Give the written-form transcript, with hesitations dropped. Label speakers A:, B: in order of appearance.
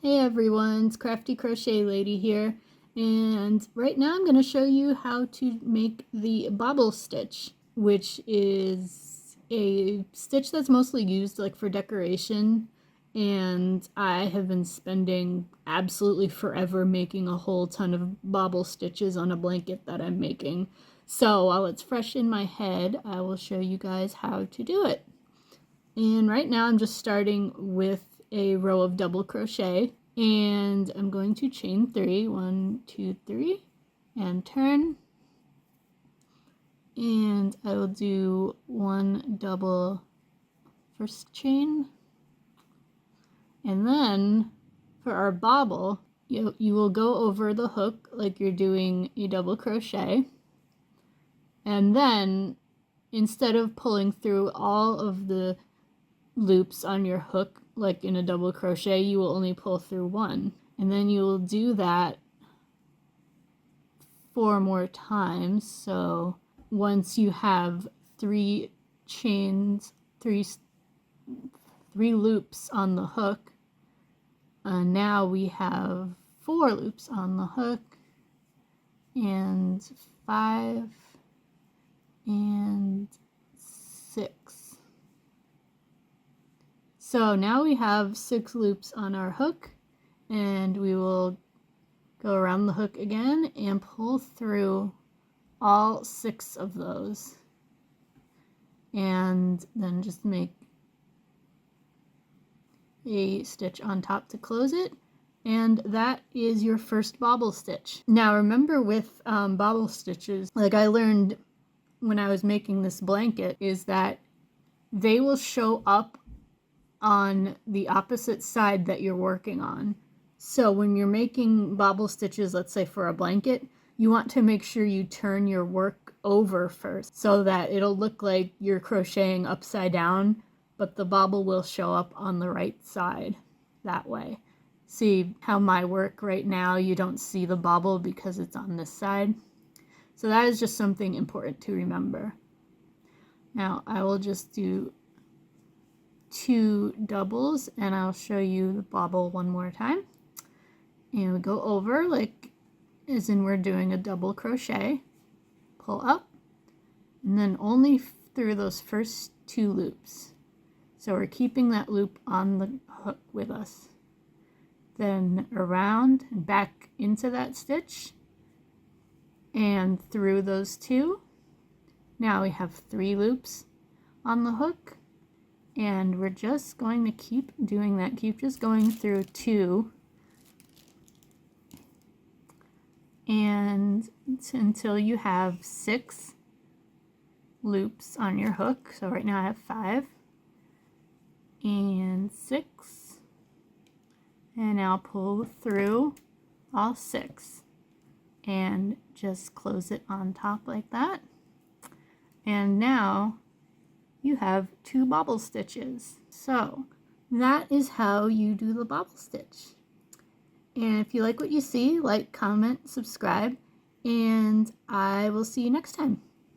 A: Hey everyone, it's Crafty Crochet Lady here, and right now I'm going to show you how to make the bobble stitch, which is a stitch that's mostly used like for decoration, and I have been spending absolutely forever making a whole ton of bobble stitches on a blanket that I'm making. So while it's fresh in my head, I will show you guys how to do it. And right now I'm just starting with a row of double crochet, and I'm going to chain 3, 1, 2, 3, and turn, and I will do 1 double first chain, and then for our bobble you will go over the hook like you're doing a double crochet, and then instead of pulling through all of the loops on your hook like in a double crochet, you will only pull through 1, and then you will do that 4 more times. So once you have 3 chains, three loops on the hook, now we have 4 loops on the hook, and 5 and 6. So now we have 6 loops on our hook, and we will go around the hook again and pull through all 6 of those, and then just make a stitch on top to close it, and that is your first bobble stitch. Now remember with bobble stitches, like I learned when I was making this blanket, is that they will show up on the opposite side that you're working on. So when you're making bobble stitches, let's say for a blanket, you want to make sure you turn your work over first so that it'll look like you're crocheting upside down, but the bobble will show up on the right side that way. See how my work right now, you don't see the bobble because it's on this side. So that is just something important to remember. Now I will just do 2 doubles, and I'll show you the bobble one more time. And we go over like as in we're doing a double crochet, pull up, and then only through those first 2 loops. So we're keeping that loop on the hook with us. Then around and back into that stitch and through those 2. Now we have 3 loops on the hook, and we're just going to keep doing that. Keep just going through 2 and until you have 6 loops on your hook. So right now I have 5 and 6, and now pull through all 6 and just close it on top like that. And now you have 2 bobble stitches. So that is how you do the bobble stitch. And if you like what you see, like, comment, subscribe, and I will see you next time.